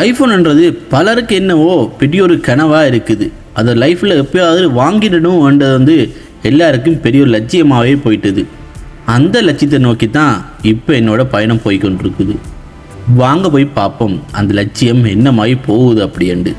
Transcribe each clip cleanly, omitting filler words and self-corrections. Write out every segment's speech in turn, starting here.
ஐஃபோன்ன்றது பலருக்கு என்னவோ பெரிய ஒரு கனவாக இருக்குது. அதை லைஃப்பில் எப்போயாவது வாங்கிடணும்ன்றது வந்து எல்லாருக்கும் பெரிய ஒரு லட்சியமாகவே போயிட்டுது. அந்த லட்சியத்தை நோக்கி தான் இப்போ என்னோடய பயணம் போய்கொண்டிருக்குது. வாங்க போய் பார்ப்போம் அந்த லட்சியம் என்ன மாதிரி போகுது அப்படின்ட்டு.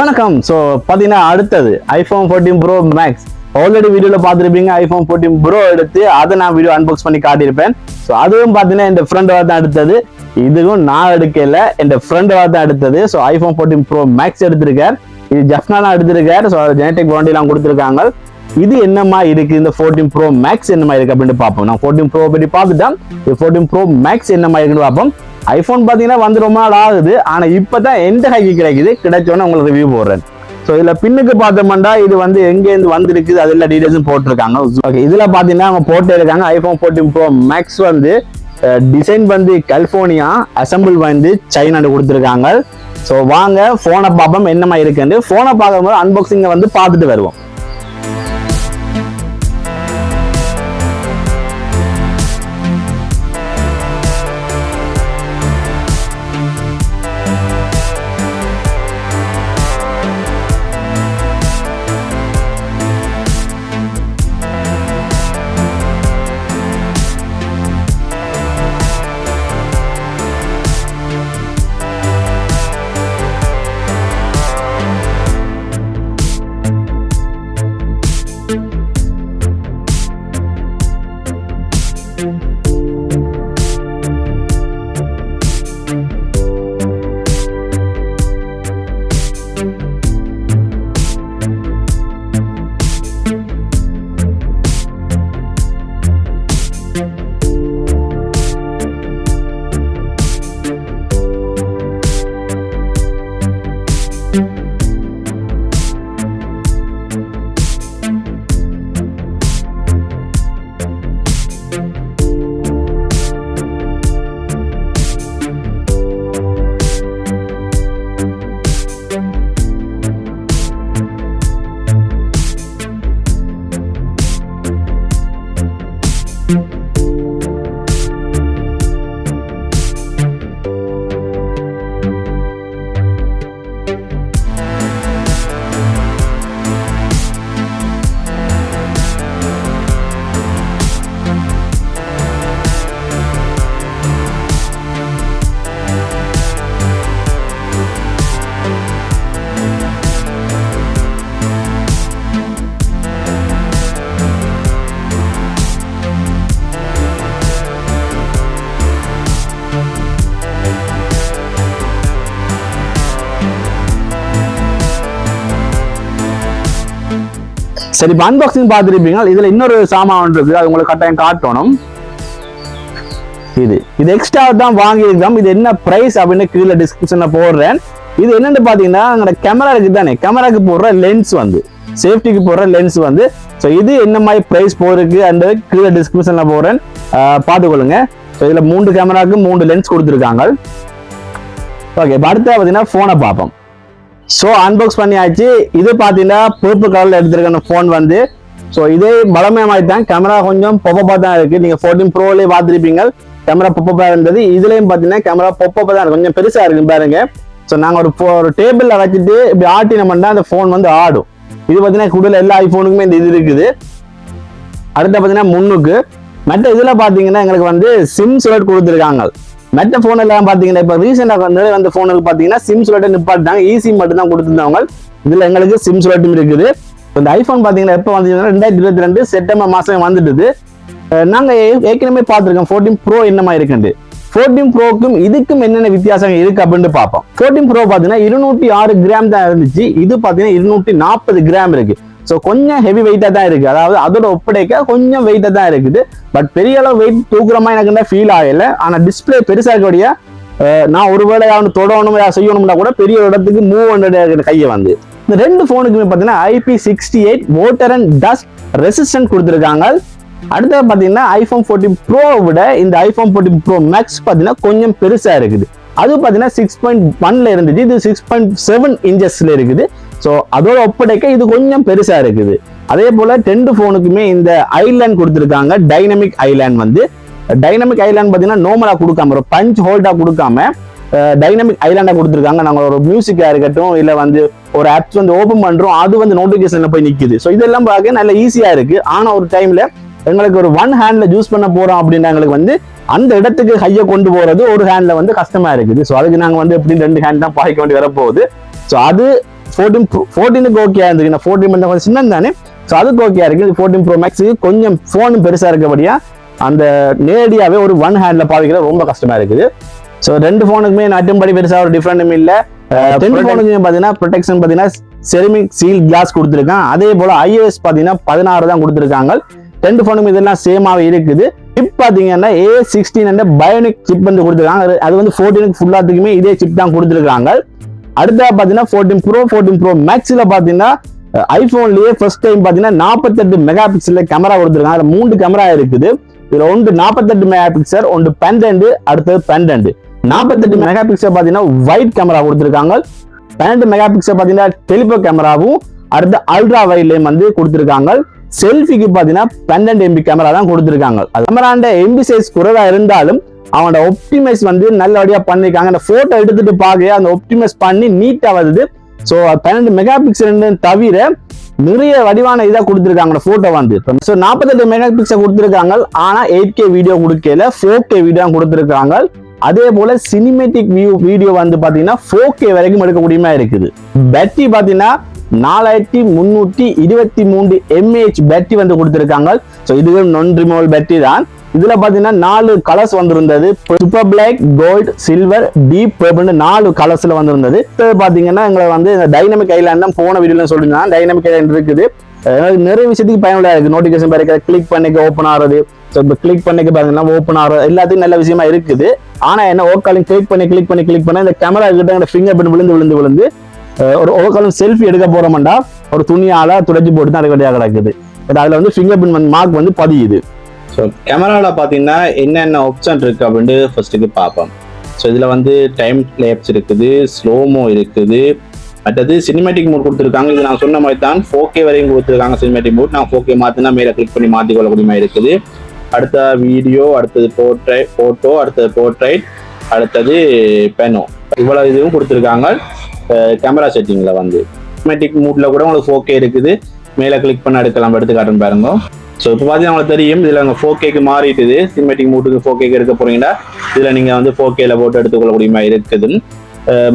வணக்கம். ஸோ பார்த்தீங்கன்னா அடுத்தது ஐஃபோன் 14 ப்ரோ மேக்ஸ். ஆல்ரெடி வீடியோவில் பார்த்துருப்பீங்க. ஐஃபோன் 14 ப்ரோ எடுத்து அதை நான் வீடியோ அன்பாக்ஸ் பண்ணி காட்டியிருப்பேன். ஸோ அதுவும் பார்த்தீங்கன்னா என் ஃப்ரெண்டாக தான் எடுத்தது. இதுவும் நான் எடுக்கல, என் ஃப்ரெண்டாக தான் எடுத்தது. ஸோ ஐஃபோன் 14 ப்ரோ மேக்ஸ் எடுத்திருக்கார். இது ஜஃப்னா தான் எடுத்திருக்கார். ஸோ அது ஜெனடிக் வாரண்டிலாம் கொடுத்துருக்காங்க. இது என்னமா இருக்கு, இந்த 14 ப்ரோ மேக்ஸ் என்னமா இருக்கு அப்படின்னு பார்ப்போம். நான் 14 ப்ரோ பற்றி பார்த்துட்டேன். இது 14 ப்ரோ மேக்ஸ் என்னமா இருக்குன்னு பார்ப்போம். ஐஃபோன் பார்த்தீங்கன்னா வந்து ரொம்ப நாள் ஆகுது, ஆனால் இப்போ தான் எந்த கைக்கு கிடைச்சோன்னு உங்களுக்கு ரிவ்யூ போடுறேன். ஸோ இதில் பின்னுக்கு பார்த்தோம்னா இது வந்து எங்கேருந்து வந்துருக்குது அது எல்லா டீடைல்ஸும் போட்டிருக்காங்க. ஓகே, இதில் பார்த்தீங்கன்னா அவங்க போட்டு இருக்காங்க ஐஃபோன் 14 ப்ரோ மேக்ஸ் வந்து டிசைன் வந்து கலிஃபோர்னியா, அசம்பிள் வந்து சைனான்னு கொடுத்துருக்காங்க. ஸோ வாங்க ஃபோனை பார்ப்போம் என்னமா இருக்குன்னு. ஃபோனை பார்க்கும்போது அன்பாக்சிங்கை வந்து பார்த்துட்டு வருவோம். சரி, இப்போ அன்பாக்சிங் பார்த்துருப்பீங்க. இதுல இன்னொரு சாமான் இருக்கு, அது உங்களுக்கு கட்டாயம் காட்டணும். இது எக்ஸ்ட்ரா தான் வாங்கியிருக்கோம். இது என்ன பிரைஸ் அப்படின்னு கீழே டிஸ்கிரிப்ஷன்ல போடுறேன். இது என்னன்னு பாத்தீங்கன்னா அங்க கேமரா இருக்கு தானே, கேமராக்கு போடுற லென்ஸ் வந்து சேஃப்டிக்கு போடுற லென்ஸ் வந்து. ஸோ இது என்ன மாதிரி பிரைஸ் போயிருக்கு அந்த கீழே டிஸ்கிரிப்ஷன்ல போடுறேன், பார்த்துக்கொள்ளுங்க. ஸோ இதுல 3 கேமராக்கு 3 லென்ஸ் கொடுத்துருக்காங்க. ஓகே, அடுத்த பார்த்தீங்கன்னா போனை பார்ப்போம். ஸோ அன்பாக்ஸ் பண்ணியாச்சு. இது பார்த்தீங்கன்னா பர்பிள் கலர்ல எடுத்திருக்க ஃபோன் வந்து. ஸோ இதே பலமே மாதிரி தான், கேமரா கொஞ்சம் பொப்பப்பா தான் இருக்கு. நீங்க 14 ப்ரோலேயே பார்த்துருப்பீங்க, கேமரா பொப்பப்பா இருந்தது. இதுலயும் பார்த்தீங்கன்னா கேமரா பொப்பப்பா தான் இருக்கு, கொஞ்சம் பெருசா இருக்கு பாருங்க. ஸோ நாங்கள் ஒரு டேபிள்ல வச்சுட்டு இப்படி ஆட்டினோம்னா அந்த ஃபோன் வந்து ஆடும். இது பார்த்தீங்கன்னா கூடுதல் எல்லா ஐபோனுக்குமே இந்த இது இருக்குது. அடுத்த பார்த்தீங்கன்னா முன்னுக்கு மற்ற இதுல பார்த்தீங்கன்னா எங்களுக்கு வந்து சிம் ஸ்லாட் கொடுத்துருக்காங்க. மற்ற போன் எல்லாம் பாத்தீங்கன்னா இப்ப ரீசெண்டாக வந்து போனுக்கு பாத்தீங்கன்னா சிம் ஸ்லாட்டை நிப்பாட்டாங்க, ஈஸி மட்டும் தான் கொடுத்துருந்தவங்க. இதுல எங்களுக்கு சிம் ஸ்லாட்டும் இருக்குது. இந்த ஐபோன் பாத்தீங்கன்னா எப்போ வந்து 2022 செப்டம்பர் மாசம் வந்துட்டு. நாங்க ஏற்கனவே பார்த்துருக்கோம் 14 ப்ரோ என்னமா இருக்குன்னு. 14 ப்ரோக்கும் இதுக்கும் என்னென்ன வித்தியாசம் இருக்கு அப்படின்னு பார்ப்போம். 14 ப்ரோ பாத்தீங்கன்னா 206 கிராம் தான் இருந்துச்சு, இது பாத்தீங்கன்னா 240 கிராம் இருக்கு. ஸோ கொஞ்சம் ஹெவி வெயிட்டா தான் இருக்கு, அதாவது அதோட ஒப்படைக்க கொஞ்சம் வெயிட்டா தான் இருக்குது. பட் பெரிய அளவு வெயிட் தூக்குறமா எனக்கு ஃபீல் ஆகல. ஆனா டிஸ்பிளே பெருசா இருக்கக்கூடிய நான் ஒருவேளை அவனு தொடணும் செய்யணும்னா கூட பெரிய இடத்துக்கு மூவ் பண்ணுற கையை வந்து இந்த ரெண்டு போனுக்குமே பார்த்தீங்கன்னா IP68 water and dust resistant கொடுத்துருக்காங்க. அடுத்தது பார்த்தீங்கன்னா ஐபோன் 14 ப்ரோ விட இந்த ஐபோன் 14 ப்ரோ மேக்ஸ் பார்த்தீங்கன்னா கொஞ்சம் பெருசா இருக்குது. அது பார்த்தீங்கன்னா 6.1ல இருந்துச்சு, இது 6.7 இன்ச்சஸ்ல இருக்குது. ஸோ அதோட ஒப்படைக்க இது கொஞ்சம் பெருசா இருக்குது. அதே போல 10 போனுக்குமே இந்த ஐலாண்ட் கொடுத்துருக்காங்க. டைனமிக் ஐலாண்ட் வந்து டைனமிக் ஐலாண்ட் பார்த்தீங்கன்னா நார்மலா கொடுக்காம ஒரு பஞ்ச் ஹோல்டா கொடுக்காம டைனமிக் ஐலாண்டா கொடுத்துருக்காங்க. நாங்கள் ஒரு மியூசிக்கா இருக்கட்டும் இல்லை வந்து ஒரு ஆப்ஸ் வந்து ஓப்பன் பண்றோம், அது வந்து நோட்டிபிகேஷன்ல போய் நிக்குது. ஸோ இதெல்லாம் பார்க்க நல்ல ஈஸியா இருக்கு. ஆனா ஒரு டைம்ல எங்களுக்கு ஒரு ஒன் ஹேண்ட்ல யூஸ் பண்ண போறோம் அப்படின்னா எங்களுக்கு வந்து அந்த இடத்துக்கு கையை கொண்டு போறது ஒரு ஹேண்ட்ல வந்து கஷ்டமா இருக்குது. ஸோ அதுக்கு நாங்க வந்து எப்படி 2 ஹேண்ட் தான் பாய்க்க வேண்டி வரப்போகுது. ஸோ அது 14க்கு ஓகே இருக்கு. 14 கொஞ்சம் சின்ன தானே, ஸோ அதுக்கு ஓகே இருக்கு. 14 ப்ரோ மேக்ஸுக்கு கொஞ்சம் போனும் பெருசா இருக்கபடியா அந்த நேரடியாவே ஒரு ஒன் ஹேண்ட்ல பாவிக்கிறது ரொம்ப கஷ்டமா இருக்குது. ஸோ 2 போனுக்குமே நட்டும்படி பெருசா ஒரு டிஃபரெண்டும் இல்லை. 10 போனுக்கு பாத்தீங்கன்னா ப்ரொடெக்ஷன் பாத்தீங்கன்னா செரமிக் சீல் கிளாஸ் கொடுத்துருக்காங்க. அதே போல iOS பாத்தீங்கன்னா 16 தான் கொடுத்துருக்காங்க. 2 போனுக்கும் இதெல்லாம் சேமாவே இருக்குது. சிப் பாத்தீங்கன்னா A16 என்ற பயோனிக் சிப் வந்து கொடுத்துருக்காங்க. அது வந்து 14க்கு ஃபுல்லாத்துக்குமே இதே சிப் தான் கொடுத்துருக்காங்க. அடுத்தா பாத்தீங்கன்னா 14 ப்ரோ மேக்ஸ்ல பாத்தீங்கன்னா ஐபோன்லயே ஃபர்ஸ்ட் டைம் பாத்தீங்கன்னா 48 மெகா பிக்சல் கேமரா கொடுத்துருக்காங்க. அதுல 3 கேமரா இருக்குது. இதுல ஒன்று 48 மெகா பிக்சல், ஒன்று 12, அடுத்தது 12. 48 மெகா பிக்சல் பாத்தீங்கன்னா வைட் கேமரா கொடுத்துருக்காங்க. 12 மெகா பிக்சல் பாத்தீங்கன்னா டெலிபோ கேமராவும் அடுத்து அல்ட்ரா வைட்லயும் வந்து கொடுத்துருக்காங்க. செல்ஃபிக்கு பாத்தீங்கன்னா 12 MB கேமரா தான் கொடுத்துருக்காங்க. கேமராண்ட எம்பி சைஸ் குறைவா இருந்தாலும் அவனோட ஒப்டிமைஸ் வந்து நல்லபடியா பண்ணிருக்காங்க. அந்த போட்டோ எடுத்துட்டு பார்க்க அந்த ஒப்டிமைஸ் பண்ணி நீட்டா வருது. ஸோ 12 மெகா பிக்சல் தவிர நிறைய வடிவான இதா கொடுத்துருக்காங்க போட்டோ வந்து. ஸோ 48 மெகா பிக்சல் கொடுத்துருக்காங்க. ஆனா 8K வீடியோ கொடுக்கல, 4K வீடியோ கொடுத்துருக்காங்க. அதே போல சினிமேட்டிக் வீடியோ வந்து பாத்தீங்கன்னா 4K வரைக்கும் எடுக்கக்கூடியமா இருக்குது. பேட்டரி பாத்தீங்கன்னா 4323 mAh பேட்டரி வந்து கொடுத்துருக்காங்க. ஸோ இதுவே நான் ரிமூவல் பேட்டரி தான். இதுல பாத்தீங்கன்னா 4 கலர்ஸ் வந்திருந்தது. Super black, gold, silver, deep purple 4 கலர்ஸ்ல வந்திருந்தது. பாத்தீங்கன்னா எங்களை வந்து டைனமிக் ஐலாண்ட் தான் போன வீடியோல சொல்லிருந்தாங்க. டைனமிக் ஐலாண்ட் இருக்குது. நிறைய விஷயத்துக்கு பயனுள்ளதா இருக்கு. நோட்டிபிகேஷன் பாருங்க, கிளிக் பண்ணிக்க ஓப்பன் ஆகுறது. ஸோ இப்போ கிளிக் பண்ணிக்க பாத்தீங்கன்னா ஓப்பன் ஆகுறது எல்லாத்தையும் நல்ல விஷயமா இருக்குது. ஆனா என்ன ஓக்காலும் கிளிக் பண்ண இந்த கேமரா கிட்ட ஃபிங்கர் பிரிண்ட் விழுந்து ஒரு ஓக்காலும் செல்ஃபி எடுக்க போறோம்டா ஒரு துணியால துடைச்சி போட்டு தான் இருக்க வேண்டியதாக கிடக்குது. பட் அதுல வந்து ஃபிங்கர் பிரிண்ட் மார்க் வந்து பதியுது. ஸோ கேமராவில் பார்த்தீங்கன்னா என்னென்ன ஆப்ஷன் இருக்குது அப்படின்ட்டு ஃபர்ஸ்ட்டுக்கு பார்ப்போம். ஸோ இதில் வந்து டைம் லேப்ஸ் இருக்குது, ஸ்லோமோ இருக்குது, அடுத்தது சினிமேட்டிக் மோட் கொடுத்துருக்காங்க. இது நான் சொன்ன மாதிரி தான் 4K வரையும் கொடுத்துருக்காங்க சினிமேட்டிக் மோட். நான் 4K மாற்றினா மேலே கிளிக் பண்ணி மாற்றிக்கொள்ளக்கூடியமா இருக்குது. அடுத்த வீடியோ, அடுத்தது ஃபோட்டோ, அடுத்தது போர்ட்ரைட், அடுத்தது பெனோ, இவ்வளோ இதுவும் கொடுத்துருக்காங்க. கேமரா செட்டிங்கில் வந்து சினிமேட்டிக் மூட்ல கூட உங்களுக்கு 4K இருக்குது. மேலே கிளிக் பண்ண எடுக்கலாம், எடுத்து காட்டுன்னு பாருங்க. ஸோ இப்போ பார்த்தீங்கன்னா உங்களுக்கு தெரியும் இதில் உங்கள் 4Kக்கு மாறிட்டுது. சினிமேட்டிக் மூட்டுக்கு 4Kக்கு எடுக்க போறீங்கன்னா இதில் நீங்கள் வந்து 4Kல போட்டு எடுத்துக்கொள்ளக்கூடியமா இருக்குது.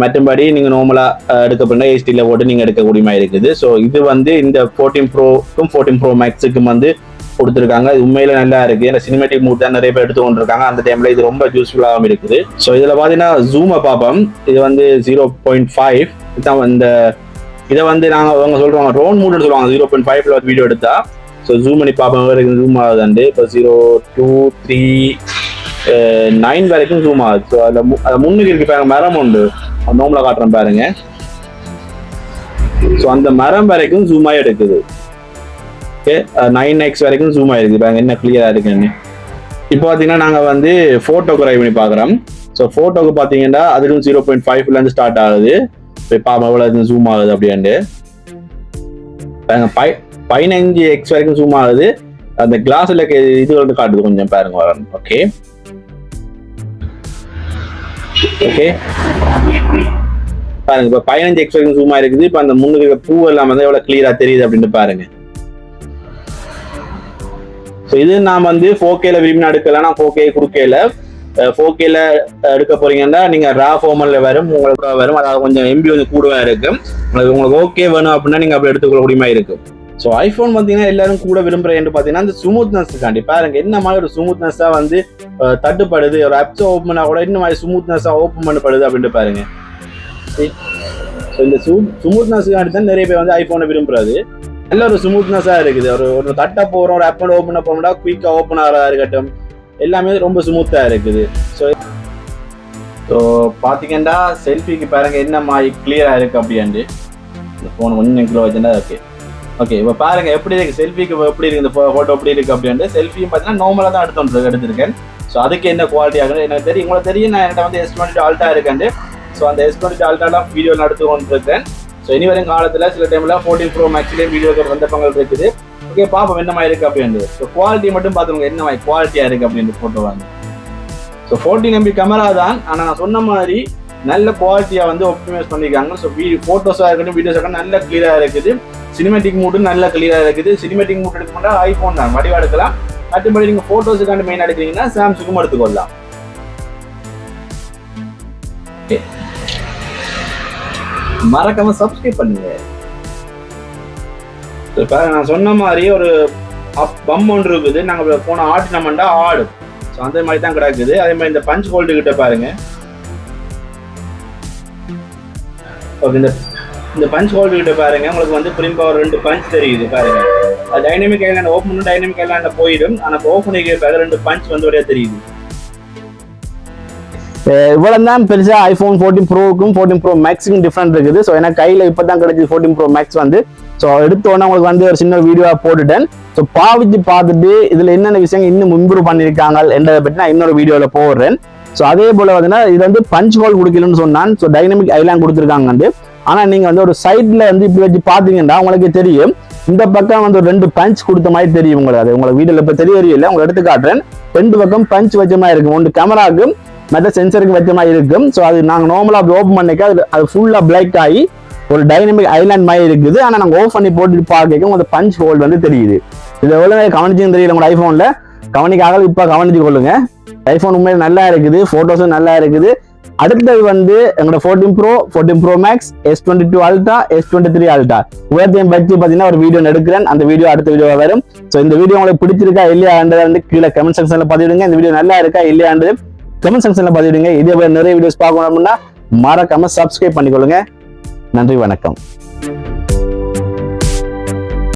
மற்றபடி நீங்கள் நார்மலாக எடுக்க போறீங்கன்னா HDல போட்டு நீங்கள் எடுக்கக்கூடியமா இருக்குது. ஸோ இது வந்து இந்த 14 ப்ரோக்கும் 14 ப்ரோ மேக்ஸுக்கும் வந்து கொடுத்துருக்காங்க. இது உண்மையில நல்லா இருக்கு. ஏன்னா சினிமேட்டிக் மூட் தான் நிறைய பேர் எடுத்துக்கொண்டு இருக்காங்க. அந்த டைம்ல இது ரொம்ப யூஸ்ஃபுல்லாகவும் இருக்குது. ஸோ இதில் பார்த்தீங்கன்னா ஜூமை பார்ப்போம். இது வந்து 0.5 தான். இந்த இதை வந்து நாங்கள் அவங்க சொல்றாங்க ரோன் மூட்னு சொல்லுவாங்க. 0.5ல வீடியோ எடுத்தா ஸோ ஜூம் பண்ணி பார்ப்போம் வரைக்கும் ஜூம் ஆகுதாண்டு. இப்போ 0, 2, 3, 9 வரைக்கும் ஜூம் ஆகுது. ஸோ அதில் முன்னுக்கு இருக்கு பாருங்க, மரம் உண்டு, நோம்பல காட்டுறேன் பாருங்க. ஸோ அந்த மரம் வரைக்கும் ஜூம் ஆகி எடுக்குது. ஓகே, 9x வரைக்கும் ஜூம் ஆயிருக்கு பாருங்க, என்ன கிளியரா இருக்குன்னு. இப்போ பார்த்தீங்கன்னா நாங்கள் வந்து ஃபோட்டோக்கு ட்ரை பண்ணி பார்க்குறோம். ஸோ ஃபோட்டோக்கு பார்த்தீங்கன்னா அதுக்கும் 0.5லேருந்து ஸ்டார்ட் ஆகுது. இப்போ பார்ப்போம் எவ்வளோ ஜூம் ஆகுது அப்படின்ட்டு. 15x வரைக்கும் ஜூம் ஆகுது. அந்த கிளாஸ்ல இது வந்து காட்டுது, கொஞ்சம் பாருங்க வரணும். ஓகே ஓகே பாருங்க, இப்போ 15x வரைக்கும் ஜூம் ஆயிருக்குது. இப்போ அந்த முன்னுக்கு பூ எல்லாம் வந்து எவ்வளவு கிளியரா தெரியுது அப்படின்னு பாருங்க. ஸோ இது நான் வந்து 4Kல விரும்பினா எடுக்கலாம். நான் 4K கொடுக்கல. 4Kல எடுக்க போறீங்கன்னா நீங்க ரா ஃபார்மல்ல வரும், உங்களுக்கு வரும். அதாவது கொஞ்சம் MB வந்து கூடவா இருக்கும். உங்களுக்கு ஓகே வேணும் அப்படின்னா நீங்க அப்படி எடுத்துக்கொள்ளக்கூடியமா இருக்கும். ஸோ ஐஃபோன் பார்த்தீங்கன்னா எல்லாரும் கூட விரும்புறேன் பார்த்தீங்கன்னா அந்த ஸ்மூத்னஸ்க்காண்டி பாருங்க என்ன மாதிரி ஒரு ஸ்மூத்னஸா வந்து தட்டுப்படுது. ஒரு ஆப்ஸ் ஓப்பன் பண்ணா கூட என்ன மாதிரி ஸ்மூத்னஸா ஓப்பன் பண்ணப்படுது அப்படின்னு பாருங்க. இந்த ஸ்மூத்னஸ்க்காண்டி தான் நிறைய பேர் வந்து ஐஃபோனை விரும்புறது. நல்ல ஒரு ஸ்மூத்னஸா இருக்குது. ஒரு தட்ட போறோம், ஒரு ஆப் ஓப்பன் பண்ணா குயிக்கா ஓப்பன் ஆகிறதா இருக்கட்டும், எல்லாமே ரொம்ப ஸ்மூத்தா இருக்குது. ஸோ பாத்தீங்கன்னா செல்ஃபிக்கு பாருங்க என்ன மாதிரி கிளியரா இருக்கு அப்படின்ட்டு. ஃபோன் கொஞ்சம் கிலோ வச்சுன்னா ஓகே. ஓகே இப்போ பாருங்க எப்படி இருக்கு செல்ஃபிக்கு எப்படி இருக்கு இந்த ஃபோட்டோ எப்படி இருக்கு அப்படின்ட்டு. செல்ஃபியும் பார்த்தீங்கன்னா நார்மலாக தான் எடுத்துருக்கேன். ஸோ அதுக்கு என்ன குவாலிட்டி ஆகுது எனக்கு தெரியும், உங்களுக்கு தெரியும். நான் என்கிட்ட வந்து S22 Ultra இருக்கேன். ஸோ அந்த S22 Ultraலாம் வீடியோ எடுத்து கொண்டிருக்கேன். ஸோ இனி வரும் காலத்தில் சில டைமில் 14 Pro Maxலேயே வீடியோ வந்த பங்கள் இருக்குது. ஓகே பார்ப்போம் என்ன மாதிரி இருக்குது அப்படின்ட்டு. ஸோ குவாலிட்டி மட்டும் பார்த்துக்கோங்க என்ன மாதிரி குவாலிட்டியாக இருக்குது அப்படின்ட்டு ஃபோட்டோ வாங்க. ஸோ 14 MB கேமரா தான், ஆனால் நான் சொன்ன மாதிரி நல்ல குவாலிட்டியாக வந்து ஆப்டிமைஸ் பண்ணியிருக்காங்க. ஸோ ஃபோட்டோஸாக இருக்கட்டும் வீடியோஸாக இருக்கட்டும் நல்ல கிளியராக இருக்குது. சினிமேட்டிக் மூடு நல்ல கிளியராக இருக்குது. சினிமேட்டிக் மூட் எடுக்கணும்னா ஐஃபோன் தான் வடிவாக எடுக்கலாம். மற்றபடி நீங்கள் ஃபோட்டோஸுக்கான மெயின் எடுக்கிறீங்கன்னா சாம்சங்கும் எடுத்துக்கொள்ளலாம். மறக்காம சப்ஸ்கிரைப் பண்ணுங்க. இப்போ நான் சொன்ன மாதிரி ஒரு பம் ஒன்று இருக்குது. நாங்கள் போன ஆட்டினோம்னா ஆடும். ஸோ அந்த மாதிரி தான் கிடக்குது. அதே மாதிரி இந்த பஞ்ச் ஹோல்டு கிட்ட பாருங்க. ஓகே இந்த பஞ்ச் ஹோல்டு கிட்ட பாருங்க. உங்களுக்கு வந்து பிரிண்ட் பவர் 2 பஞ்ச் தெரியுது பாருங்க. அது டைனமிக் ஐலாண்ட் ஓப்பன் பண்ணி டைனமிக் ஐலாண்ட்ல போயிடும். ஆனால் இப்போ ஓப்பன் பண்ணிக்க 2 பஞ்ச் வந்து ஒரே தெரியுது. இவ்வளவு தான் பெருசா ஐபோன் 14 ப்ரோவுக்கும் 14 ப்ரோ மேக்ஸுக்கும் டிஃப்ரெண்ட் இருக்குது. ஸோ எனக்கு கையில இப்பதான் கிடைச்சது 14 ப்ரோ மேக்ஸ் வந்து. ஸோ எடுத்தோன்னே உங்களுக்கு வந்து ஒரு சின்ன வீடியோவா போட்டுட்டேன். ஸோ பாவிச்சு பார்த்துட்டு இதுல என்னென்ன விஷயங்கள் இன்னும் இம்ப்ரூவ் பண்ணிருக்காங்க என்றதை பற்றி நான் இன்னொரு வீடியோல போடுறேன். ஸோ அதே போல வந்து இது வந்து பஞ்ச் ஹோல் கொடுக்கலன்னு சொன்னான். ஸோ டைனமிக் ஐலாண்ட் கொடுத்துருக்காங்க வந்து. ஆனா நீங்க வந்து ஒரு சைட்ல வந்து இப்படி வச்சு பாத்தீங்கன்னா உங்களுக்கு தெரியும் இந்த பக்கம் வந்து ஒரு 2 பஞ்ச் கொடுத்த மாதிரி தெரியும் உங்களுக்கு. அது உங்களுக்கு வீடியோல இப்ப தெரியல, உங்களுக்கு எடுத்து காட்டுறேன். 2 பக்கம் பஞ்ச் வச்ச மாதிரி இருக்கும். ஒன்று கேமராவுக்கும் மற்ற சென்சருக்கு வச்ச மாதிரி இருக்கும். ஸோ அது நாங்கள் நார்மலா அப்படி ஓப்பன் பண்ணிக்க அது ஃபுல்லா பிளாக் ஆகி ஒரு டைனமிக் ஐலாண்ட் மாதிரி இருக்குது. ஆனா நாங்கள் ஓப்பன் பண்ணி போட்டு பார்க்க உங்களுக்கு பஞ்ச் ஹோல் வந்து தெரியுது. இது எவ்வளவு கவனிச்சுன்னு தெரியல உங்களோட ஐபோன்ல. கவனிக்காக இப்ப கவனிச்சு கொள்ளுங்க. ஐபோன் உண்மையில நல்லா இருக்குது, போட்டோஸும் நல்லா இருக்குது. அடுத்தது வந்து எங்களோட 14 Pro maths, S22 Ultra, S23 Ultra உயரத்தையும் பற்றி பார்த்தீங்கன்னா ஒரு வீடியோ எடுக்கிறேன். அந்த வீடியோ அடுத்த வீடியோ வரும். ஸோ இந்த வீடியோ உங்களுக்கு பிடிச்சிருக்கா இல்லையான்றதை வந்து கீழே கமெண்ட் செக்ஷன்ல பதிவிடுங்க. இந்த வீடியோ நல்லா இருக்கா இல்லையான்றது கமெண்ட் செக்ஷன்ல பதிவிடுங்க. இதே போல நிறைய வீடியோஸ் பார்க்கணும் அப்படின்னா மறக்காம சப்ஸ்கிரைப் பண்ணிக்கொள்ளுங்க. நன்றி, வணக்கம்.